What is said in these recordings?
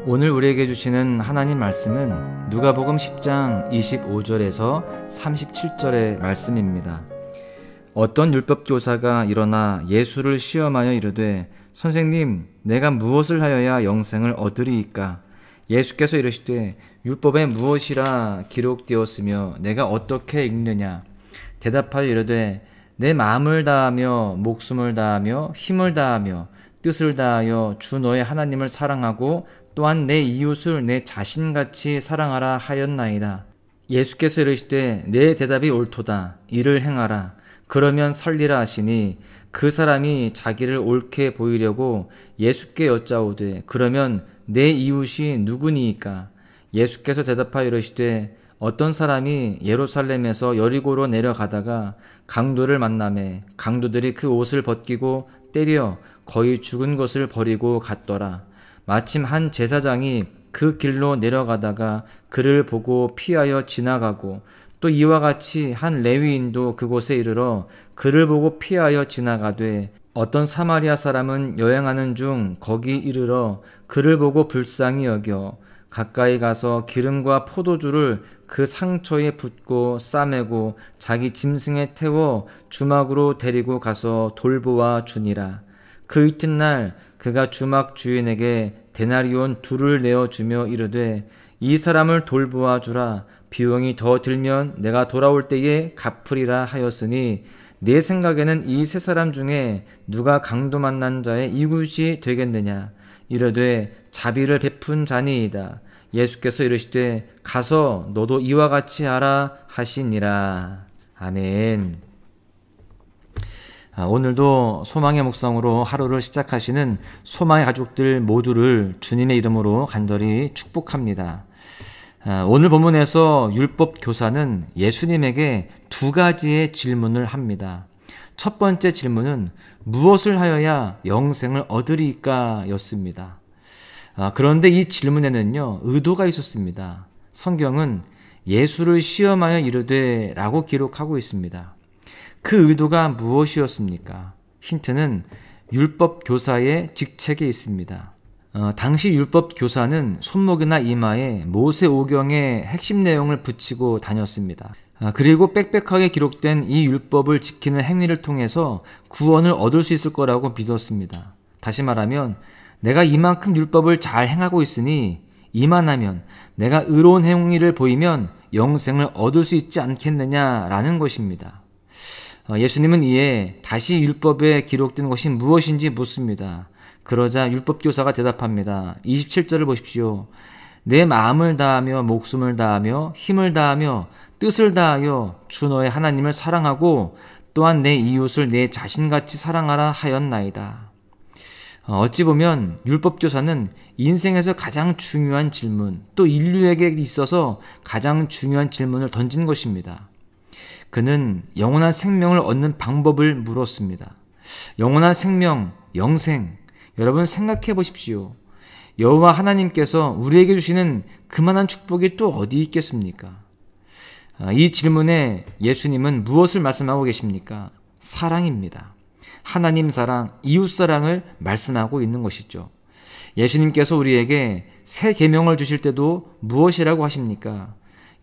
오늘 우리에게 주시는 하나님 말씀은 누가복음 10장 25절에서 37절의 말씀입니다. 어떤 율법교사가 일어나 예수를 시험하여 이르되 선생님, 내가 무엇을 하여야 영생을 얻으리이까? 예수께서 이르시되 율법에 무엇이라 기록되었으며 내가 어떻게 읽느냐? 대답하여 이르되 내 마음을 다하며 목숨을 다하며 힘을 다하며 뜻을 다하여 주 너의 하나님을 사랑하고 또한 내 이웃을 내 자신같이 사랑하라 하였나이다. 예수께서 이르시되 내 대답이 옳도다. 이를 행하라. 그러면 살리라 하시니 그 사람이 자기를 옳게 보이려고 예수께 여짜오되 그러면 내 이웃이 누구니이까? 예수께서 대답하여 이르시되 어떤 사람이 예루살렘에서 여리고로 내려가다가 강도를 만나매 강도들이 그 옷을 벗기고 때려 거의 죽은 것을 버리고 갔더라. 마침 한 제사장이 그 길로 내려가다가 그를 보고 피하여 지나가고 또 이와 같이 한 레위인도 그곳에 이르러 그를 보고 피하여 지나가되 어떤 사마리아 사람은 여행하는 중 거기 이르러 그를 보고 불쌍히 여겨 가까이 가서 기름과 포도주를 그 상처에 붓고 싸매고 자기 짐승에 태워 주막으로 데리고 가서 돌보아 주니라. 그 이튿날 그가 주막 주인에게 데나리온 2를 내어주며 이르되 이 사람을 돌보아 주라. 비용이 더 들면 내가 돌아올 때에 갚으리라 하였으니 내 생각에는 이 세 사람 중에 누가 강도 만난 자의 이웃이 되겠느냐? 이르되 자비를 베푼 자니이다. 예수께서 이르시되 가서 너도 이와 같이 하라 하시니라. 아멘. 오늘도 소망의 묵상으로 하루를 시작하시는 소망의 가족들 모두를 주님의 이름으로 간절히 축복합니다. 오늘 본문에서 율법 교사는 예수님에게 2가지의 질문을 합니다. 첫 번째 질문은 무엇을 하여야 영생을 얻으리까 였습니다. 그런데 이 질문에는요, 의도가 있었습니다. 성경은 예수를 시험하여 이르되 라고 기록하고 있습니다. 그 의도가 무엇이었습니까? 힌트는 율법 교사의 직책에 있습니다. 당시 율법 교사는 손목이나 이마에 모세 오경의 핵심 내용을 붙이고 다녔습니다. 그리고 빽빽하게 기록된 이 율법을 지키는 행위를 통해서 구원을 얻을 수 있을 거라고 믿었습니다. 다시 말하면 내가 이만큼 율법을 잘 행하고 있으니 이만하면 내가 의로운 행위를 보이면 영생을 얻을 수 있지 않겠느냐라는 것입니다. 예수님은 이에 다시 율법에 기록된 것이 무엇인지 묻습니다. 그러자 율법교사가 대답합니다. 27절을 보십시오. 내 마음을 다하며 목숨을 다하며 힘을 다하며 뜻을 다하여 주 너의 하나님을 사랑하고 또한 내 이웃을 내 자신같이 사랑하라 하였나이다. 어찌 보면 율법교사는 인생에서 가장 중요한 질문, 또 인류에게 있어서 가장 중요한 질문을 던진 것입니다. 그는 영원한 생명을 얻는 방법을 물었습니다. 영원한 생명, 영생, 여러분 생각해 보십시오. 여호와 하나님께서 우리에게 주시는 그만한 축복이 또 어디 있겠습니까? 이 질문에 예수님은 무엇을 말씀하고 계십니까? 사랑입니다. 하나님 사랑, 이웃 사랑을 말씀하고 있는 것이죠. 예수님께서 우리에게 새 계명을 주실 때도 무엇이라고 하십니까?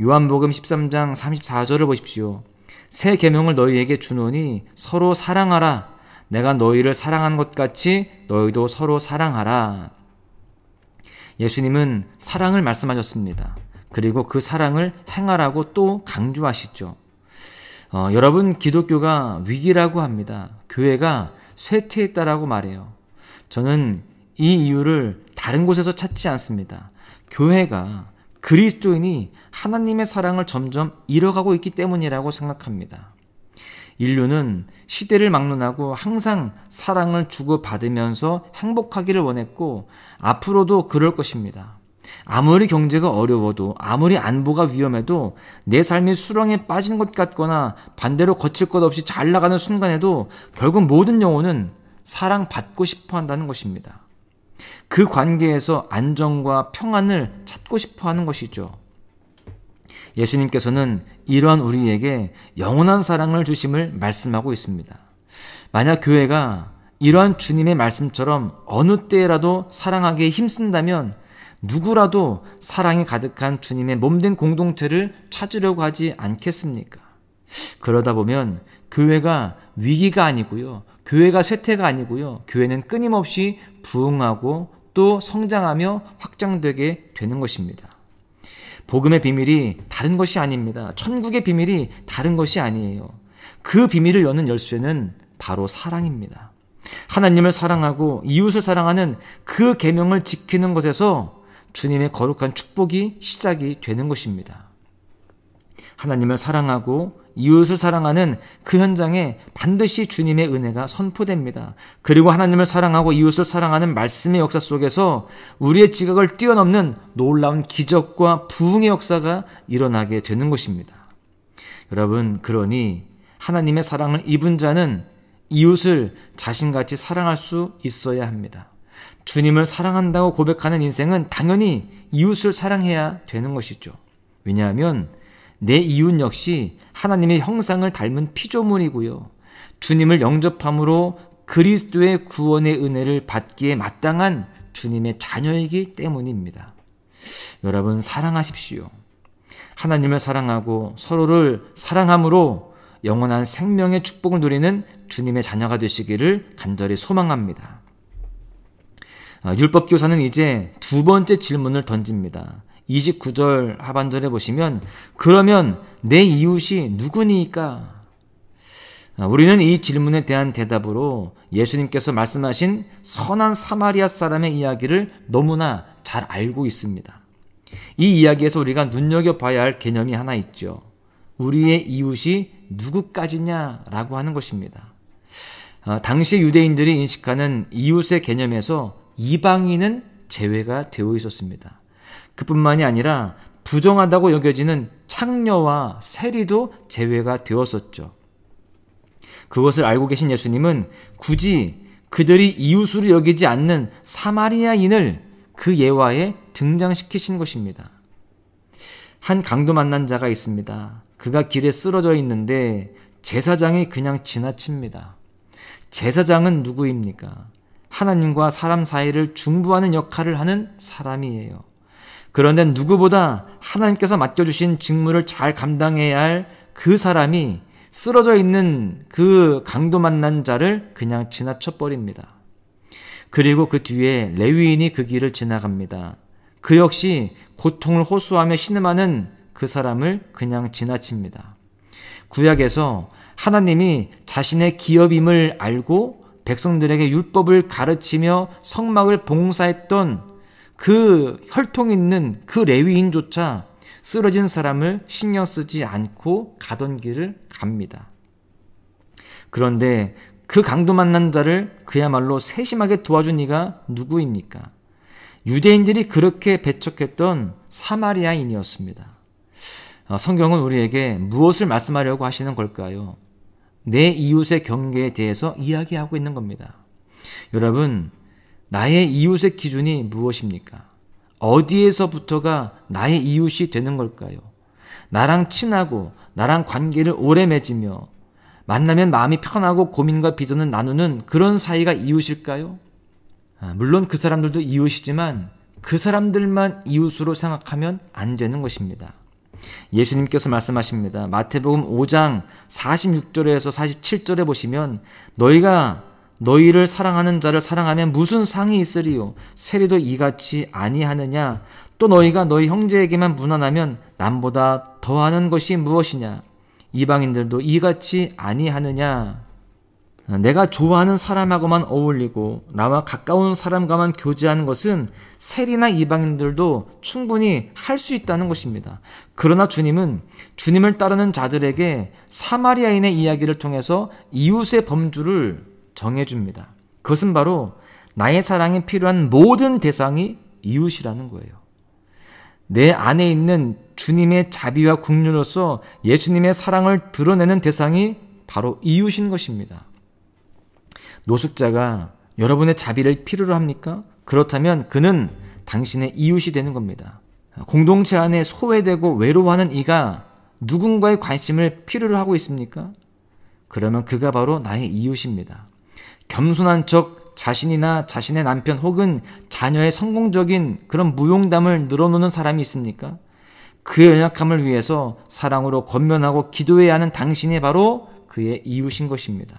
요한복음 13장 34절을 보십시오. 새 계명을 너희에게 주노니 서로 사랑하라. 내가 너희를 사랑한 것 같이 너희도 서로 사랑하라. 예수님은 사랑을 말씀하셨습니다. 그리고 그 사랑을 행하라고 또 강조하시죠. 여러분, 기독교가 위기라고 합니다. 교회가 쇠퇴했다라고 말해요. 저는 이 이유를 다른 곳에서 찾지 않습니다. 교회가, 그리스도인이 하나님의 사랑을 점점 잃어가고 있기 때문이라고 생각합니다. 인류는 시대를 막론하고 항상 사랑을 주고받으면서 행복하기를 원했고 앞으로도 그럴 것입니다. 아무리 경제가 어려워도 아무리 안보가 위험해도 내 삶이 수렁에 빠진 것 같거나 반대로 거칠 것 없이 잘 나가는 순간에도 결국 모든 영혼은 사랑받고 싶어 한다는 것입니다. 그 관계에서 안정과 평안을 찾고 싶어 하는 것이죠. 예수님께서는 이러한 우리에게 영원한 사랑을 주심을 말씀하고 있습니다. 만약 교회가 이러한 주님의 말씀처럼 어느 때라도 사랑하기에 힘쓴다면 누구라도 사랑이 가득한 주님의 몸된 공동체를 찾으려고 하지 않겠습니까? 그러다 보면 교회가 위기가 아니고요. 교회가 쇠퇴가 아니고요. 교회는 끊임없이 부흥하고 또 성장하며 확장되게 되는 것입니다. 복음의 비밀이 다른 것이 아닙니다. 천국의 비밀이 다른 것이 아니에요. 그 비밀을 여는 열쇠는 바로 사랑입니다. 하나님을 사랑하고 이웃을 사랑하는 그 계명을 지키는 것에서 주님의 거룩한 축복이 시작이 되는 것입니다. 하나님을 사랑하고 이웃을 사랑하는 그 현장에 반드시 주님의 은혜가 선포됩니다. 그리고 하나님을 사랑하고 이웃을 사랑하는 말씀의 역사 속에서 우리의 지각을 뛰어넘는 놀라운 기적과 부흥의 역사가 일어나게 되는 것입니다. 여러분, 그러니 하나님의 사랑을 입은 자는 이웃을 자신같이 사랑할 수 있어야 합니다. 주님을 사랑한다고 고백하는 인생은 당연히 이웃을 사랑해야 되는 것이죠. 왜냐하면 내 이웃 역시 하나님의 형상을 닮은 피조물이고요. 주님을 영접함으로 그리스도의 구원의 은혜를 받기에 마땅한 주님의 자녀이기 때문입니다. 여러분, 사랑하십시오. 하나님을 사랑하고 서로를 사랑함으로 영원한 생명의 축복을 누리는 주님의 자녀가 되시기를 간절히 소망합니다. 율법교사는 이제 두 번째 질문을 던집니다. 29절 하반절에 보시면 그러면 내 이웃이 누구니까? 우리는 이 질문에 대한 대답으로 예수님께서 말씀하신 선한 사마리아 사람의 이야기를 너무나 잘 알고 있습니다. 이 이야기에서 우리가 눈여겨봐야 할 개념이 하나 있죠. 우리의 이웃이 누구까지냐라고 하는 것입니다. 당시 유대인들이 인식하는 이웃의 개념에서 이방인은 제외가 되어 있었습니다. 그뿐만이 아니라 부정하다고 여겨지는 창녀와 세리도 제외가 되었었죠. 그것을 알고 계신 예수님은 굳이 그들이 이웃으로 여기지 않는 사마리아인을 그 예화에 등장시키신 것입니다. 한 강도 만난 자가 있습니다. 그가 길에 쓰러져 있는데 제사장이 그냥 지나칩니다. 제사장은 누구입니까? 하나님과 사람 사이를 중보하는 역할을 하는 사람이에요. 그런데 누구보다 하나님께서 맡겨주신 직무를 잘 감당해야 할 그 사람이 쓰러져 있는 그 강도 만난 자를 그냥 지나쳐 버립니다. 그리고 그 뒤에 레위인이 그 길을 지나갑니다. 그 역시 고통을 호소하며 신음하는 그 사람을 그냥 지나칩니다. 구약에서 하나님이 자신의 기업임을 알고 백성들에게 율법을 가르치며 성막을 봉사했던 그 혈통 있는 그 레위인조차 쓰러진 사람을 신경 쓰지 않고 가던 길을 갑니다. 그런데 그 강도 만난 자를 그야말로 세심하게 도와준 이가 누구입니까? 유대인들이 그렇게 배척했던 사마리아인이었습니다. 성경은 우리에게 무엇을 말씀하려고 하시는 걸까요? 내 이웃의 경계에 대해서 이야기하고 있는 겁니다. 여러분, 나의 이웃의 기준이 무엇입니까? 어디에서부터가 나의 이웃이 되는 걸까요? 나랑 친하고 나랑 관계를 오래 맺으며 만나면 마음이 편하고 고민과 비전을 나누는 그런 사이가 이웃일까요? 물론 그 사람들도 이웃이지만 그 사람들만 이웃으로 생각하면 안 되는 것입니다. 예수님께서 말씀하십니다. 마태복음 5장 46절에서 47절에 보시면 너희가 너희를 사랑하는 자를 사랑하면 무슨 상이 있으리요? 세리도 이같이 아니하느냐? 또 너희가 너희 형제에게만 무난하면 남보다 더하는 것이 무엇이냐? 이방인들도 이같이 아니하느냐? 내가 좋아하는 사람하고만 어울리고 나와 가까운 사람과만 교제하는 것은 세리나 이방인들도 충분히 할 수 있다는 것입니다. 그러나 주님은 주님을 따르는 자들에게 사마리아인의 이야기를 통해서 이웃의 범주를 정해줍니다. 그것은 바로 나의 사랑이 필요한 모든 대상이 이웃이라는 거예요. 내 안에 있는 주님의 자비와 긍휼로서 예수님의 사랑을 드러내는 대상이 바로 이웃인 것입니다. 노숙자가 여러분의 자비를 필요로 합니까? 그렇다면 그는 당신의 이웃이 되는 겁니다. 공동체 안에 소외되고 외로워하는 이가 누군가의 관심을 필요로 하고 있습니까? 그러면 그가 바로 나의 이웃입니다. 겸손한 척 자신이나 자신의 남편 혹은 자녀의 성공적인 그런 무용담을 늘어놓는 사람이 있습니까? 그의 연약함을 위해서 사랑으로 권면하고 기도해야 하는 당신이 바로 그의 이웃인 것입니다.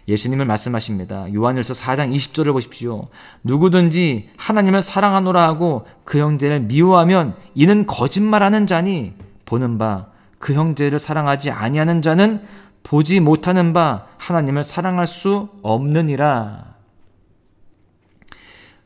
예수님을 말씀하십니다. 요한일서 4장 20절을 보십시오. 누구든지 하나님을 사랑하노라 하고 그 형제를 미워하면 이는 거짓말하는 자니 보는 바 그 형제를 사랑하지 아니하는 자는 보지 못하는 바 하나님을 사랑할 수 없느니라.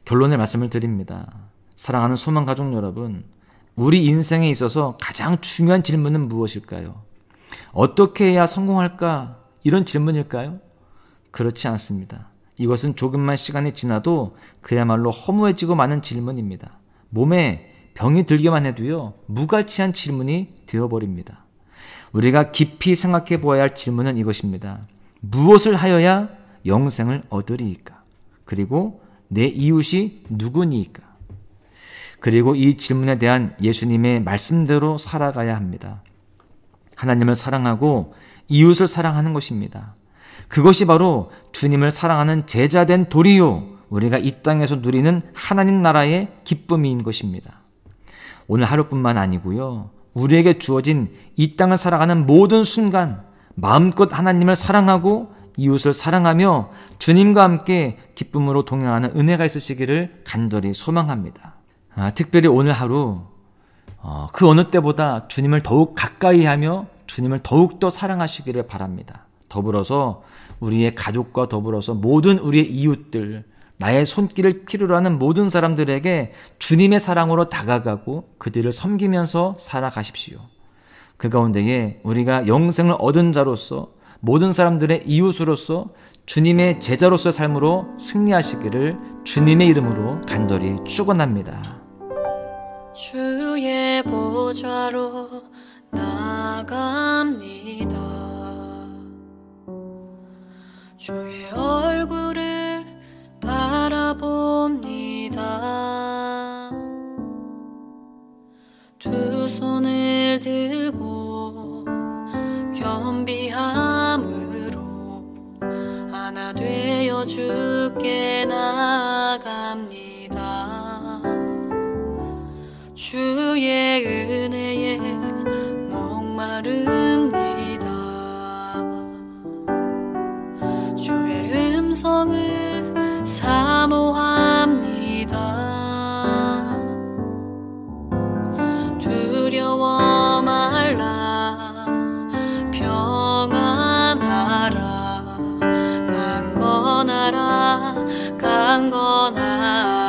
결론의 말씀을 드립니다. 사랑하는 소망 가족 여러분, 우리 인생에 있어서 가장 중요한 질문은 무엇일까요? 어떻게 해야 성공할까? 이런 질문일까요? 그렇지 않습니다. 이것은 조금만 시간이 지나도 그야말로 허무해지고 마는 질문입니다. 몸에 병이 들기만 해도요, 무가치한 질문이 되어버립니다. 우리가 깊이 생각해 보아야 할 질문은 이것입니다. 무엇을 하여야 영생을 얻으리이까? 그리고 내 이웃이 누구니이까? 그리고 이 질문에 대한 예수님의 말씀대로 살아가야 합니다. 하나님을 사랑하고 이웃을 사랑하는 것입니다. 그것이 바로 주님을 사랑하는 제자된 도리요, 우리가 이 땅에서 누리는 하나님 나라의 기쁨인 것입니다. 오늘 하루뿐만 아니고요, 우리에게 주어진 이 땅을 살아가는 모든 순간 마음껏 하나님을 사랑하고 이웃을 사랑하며 주님과 함께 기쁨으로 동행하는 은혜가 있으시기를 간절히 소망합니다. 특별히 오늘 하루 그 어느 때보다 주님을 더욱 가까이 하며 주님을 더욱더 사랑하시기를 바랍니다. 더불어서 우리의 가족과 더불어서 모든 우리의 이웃들, 나의 손길을 필요로 하는 모든 사람들에게 주님의 사랑으로 다가가고 그들을 섬기면서 살아가십시오. 그 가운데에 우리가 영생을 얻은 자로서 모든 사람들의 이웃으로서 주님의 제자로서의 삶으로 승리하시기를 주님의 이름으로 간절히 축원합니다. 주의 보좌로 나아갑니다. 주의 얼굴을 바라봅니다. 두 손을 들고 겸비함으로 하나 되어 주께 나아갑니다. 주의 은혜에 목마릅니다. 주의 음성을 사모합니다. 두려워 말라 평안하라 강건하라 강건하라